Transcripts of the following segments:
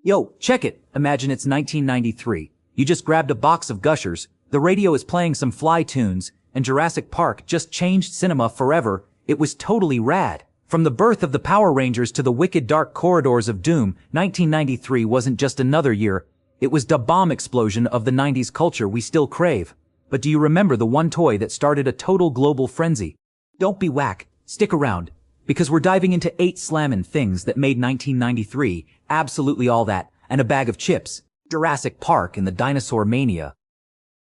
Yo, check it. Imagine it's 1993. You just grabbed a box of Gushers, the radio is playing some Fly tunes, and Jurassic Park just changed cinema forever. It was totally rad. From the birth of the Power Rangers to the wicked dark corridors of doom, 1993 wasn't just another year. It was the bomb explosion of the 90s culture we still crave. But do you remember the one toy that started a total global frenzy? Don't be whack. Stick around, because we're diving into 8 slammin' things that made 1993 absolutely all that, and a bag of chips. Jurassic Park and the Dinosaur Mania.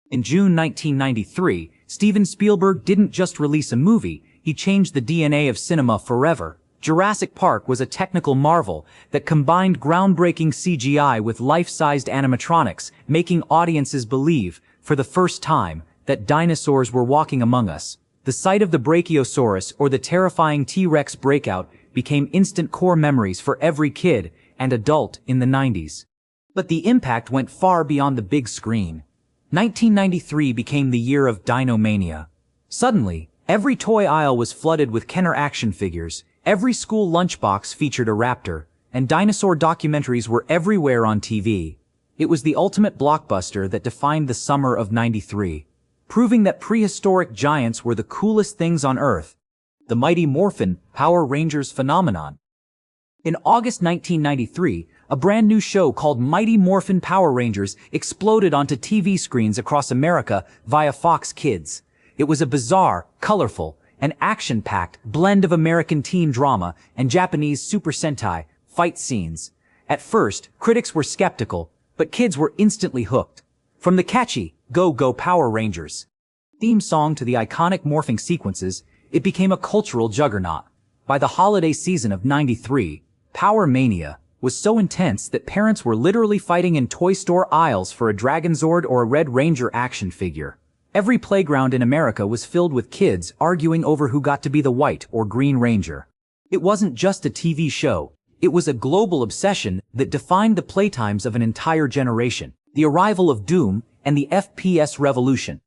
In June 1993, Steven Spielberg didn't just release a movie, he changed the DNA of cinema forever. Jurassic Park was a technical marvel that combined groundbreaking CGI with life-sized animatronics, making audiences believe, for the first time, that dinosaurs were walking among us. The sight of the Brachiosaurus or the terrifying T-Rex breakout became instant core memories for every kid and adult in the 90s. But the impact went far beyond the big screen. 1993 became the year of Dinomania. Suddenly, every toy aisle was flooded with Kenner action figures, every school lunchbox featured a raptor, and dinosaur documentaries were everywhere on TV. It was the ultimate blockbuster that defined the summer of '93, proving that prehistoric giants were the coolest things on Earth. The Mighty Morphin Power Rangers phenomenon. In August 1993, a brand new show called Mighty Morphin Power Rangers exploded onto TV screens across America via Fox Kids. It was a bizarre, colorful, and action-packed blend of American teen drama and Japanese Super Sentai fight scenes. At first, critics were skeptical, but kids were instantly hooked. From the catchy Go Go Power Rangers theme song to the iconic morphing sequences, it became a cultural juggernaut. By the holiday season of '93, Power Mania was so intense that parents were literally fighting in toy store aisles for a Dragonzord or a Red Ranger action figure. Every playground in America was filled with kids arguing over who got to be the White or Green Ranger. It wasn't just a TV show, it was a global obsession that defined the playtimes of an entire generation. The arrival of Doom and the FPS revolution.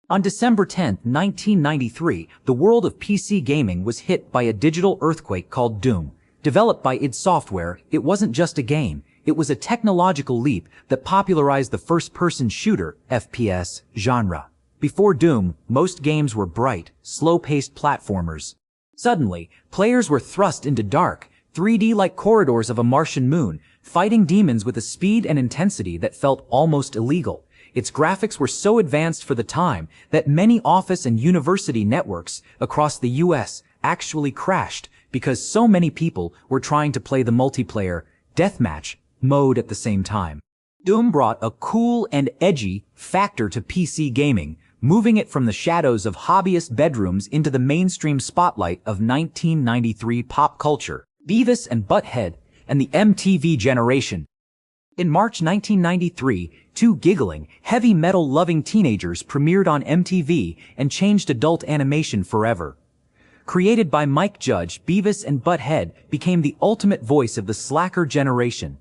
On December 10, 1993, the world of PC gaming was hit by a digital earthquake called Doom. Developed by id Software, it wasn't just a game, it was a technological leap that popularized the first-person shooter, FPS, genre. Before Doom, most games were bright, slow-paced platformers. Suddenly, players were thrust into dark, 3D-like corridors of a Martian moon, fighting demons with a speed and intensity that felt almost illegal. Its graphics were so advanced for the time that many office and university networks across the US actually crashed because so many people were trying to play the multiplayer, deathmatch, mode at the same time. Doom brought a cool and edgy factor to PC gaming, moving it from the shadows of hobbyist bedrooms into the mainstream spotlight of 1993 pop culture. Beavis and Butt-Head and the MTV generation. In March 1993, 2 giggling, heavy metal-loving teenagers premiered on MTV and changed adult animation forever. Created by Mike Judge, Beavis and Butt-Head became the ultimate voice of the slacker generation.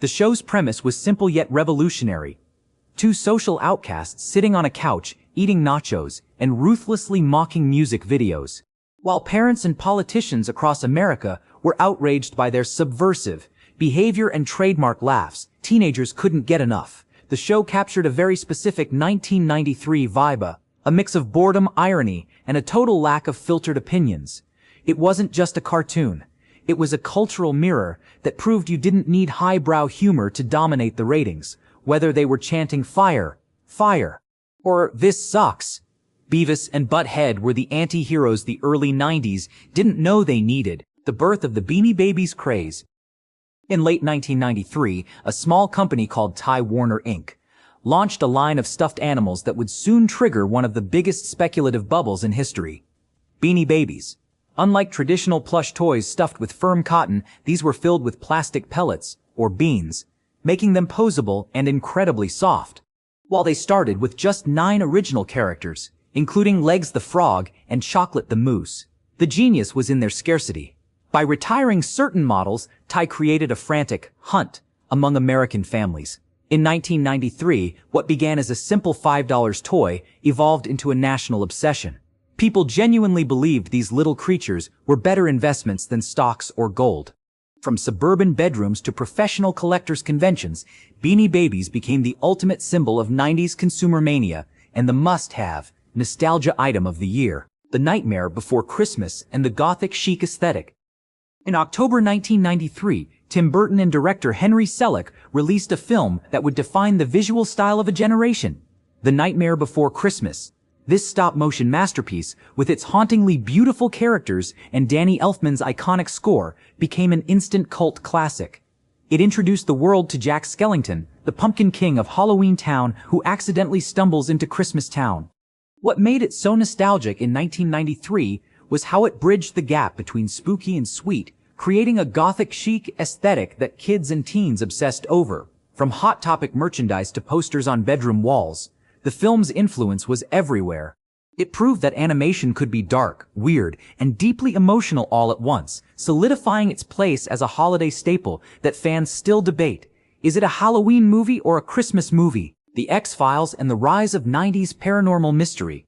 The show's premise was simple yet revolutionary. 2 social outcasts sitting on a couch, eating nachos, and ruthlessly mocking music videos. While parents and politicians across America were outraged by their subversive behavior and trademark laughs, teenagers couldn't get enough. The show captured a very specific 1993 vibe, a mix of boredom, irony, and a total lack of filtered opinions. It wasn't just a cartoon. It was a cultural mirror that proved you didn't need highbrow humor to dominate the ratings, whether they were chanting fire, fire, or this sucks. Beavis and Butt-Head were the anti-heroes the early 90s didn't know they needed. The birth of the Beanie Babies craze. In late 1993, a small company called Time Warner Inc. launched a line of stuffed animals that would soon trigger one of the biggest speculative bubbles in history. Beanie Babies. Unlike traditional plush toys stuffed with firm cotton, these were filled with plastic pellets, or beans, making them posable and incredibly soft. While they started with just 9 original characters, including Legs the Frog and Chocolate the Moose, the genius was in their scarcity. By retiring certain models, Ty created a frantic hunt among American families. In 1993, what began as a simple $5 toy evolved into a national obsession. People genuinely believed these little creatures were better investments than stocks or gold. From suburban bedrooms to professional collectors' conventions, Beanie Babies became the ultimate symbol of 90s consumer mania and the must-have, nostalgia item of the year, the Nightmare Before Christmas and the gothic chic aesthetic. In October 1993, Tim Burton and director Henry Selick released a film that would define the visual style of a generation, The Nightmare Before Christmas. This stop-motion masterpiece, with its hauntingly beautiful characters and Danny Elfman's iconic score, became an instant cult classic. It introduced the world to Jack Skellington, the Pumpkin King of Halloween Town who accidentally stumbles into Christmas Town. What made it so nostalgic in 1993 was how it bridged the gap between spooky and sweet, creating a gothic chic aesthetic that kids and teens obsessed over. From Hot Topic merchandise to posters on bedroom walls, the film's influence was everywhere. It proved that animation could be dark, weird, and deeply emotional all at once, solidifying its place as a holiday staple that fans still debate. Is it a Halloween movie or a Christmas movie? The X-Files and the rise of 90s paranormal mystery.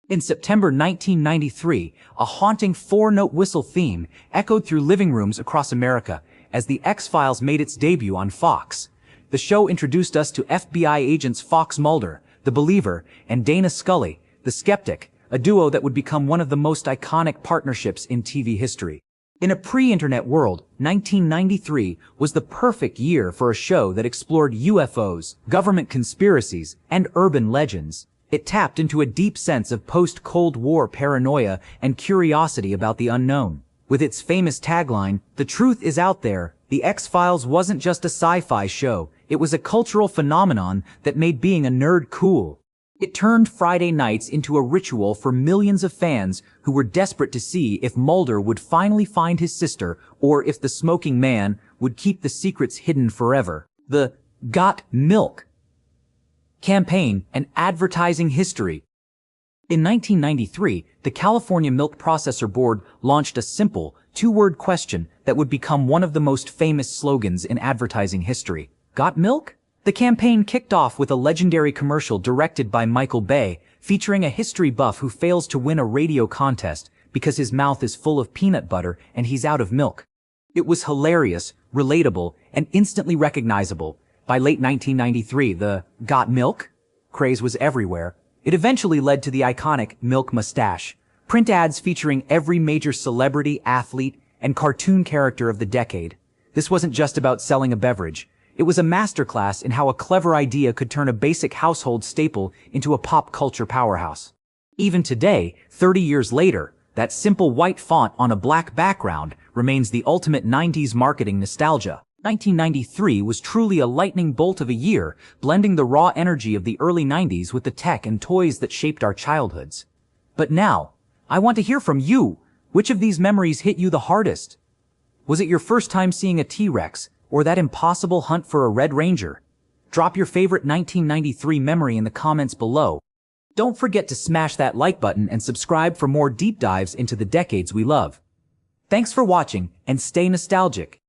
In September 1993, a haunting four-note whistle theme echoed through living rooms across America as The X-Files made its debut on Fox. The show introduced us to FBI agents Fox Mulder, the Believer, and Dana Scully, the Skeptic, a duo that would become one of the most iconic partnerships in TV history. In a pre-internet world, 1993 was the perfect year for a show that explored UFOs, government conspiracies, and urban legends. It tapped into a deep sense of post-Cold War paranoia and curiosity about the unknown. With its famous tagline, "The truth is out there," The X-Files wasn't just a sci-fi show, it was a cultural phenomenon that made being a nerd cool. It turned Friday nights into a ritual for millions of fans who were desperate to see if Mulder would finally find his sister or if the smoking man would keep the secrets hidden forever. The "Got Milk" campaign and advertising history. In 1993, the California Milk Processor Board launched a simple, two-word question that would become one of the most famous slogans in advertising history. Got milk? The campaign kicked off with a legendary commercial directed by Michael Bay, featuring a history buff who fails to win a radio contest because his mouth is full of peanut butter and he's out of milk. It was hilarious, relatable, and instantly recognizable. By late 1993, the "Got milk" craze was everywhere. It eventually led to the iconic milk mustache, print ads featuring every major celebrity, athlete, and cartoon character of the decade. This wasn't just about selling a beverage. It was a masterclass in how a clever idea could turn a basic household staple into a pop culture powerhouse. Even today, 30 years later, that simple white font on a black background remains the ultimate 90s marketing nostalgia. 1993 was truly a lightning bolt of a year, blending the raw energy of the early 90s with the tech and toys that shaped our childhoods. But now, I want to hear from you. Which of these memories hit you the hardest? Was it your first time seeing a T-Rex, or that impossible hunt for a Red Ranger? Drop your favorite 1993 memory in the comments below. Don't forget to smash that like button and subscribe for more deep dives into the decades we love. Thanks for watching, and stay nostalgic.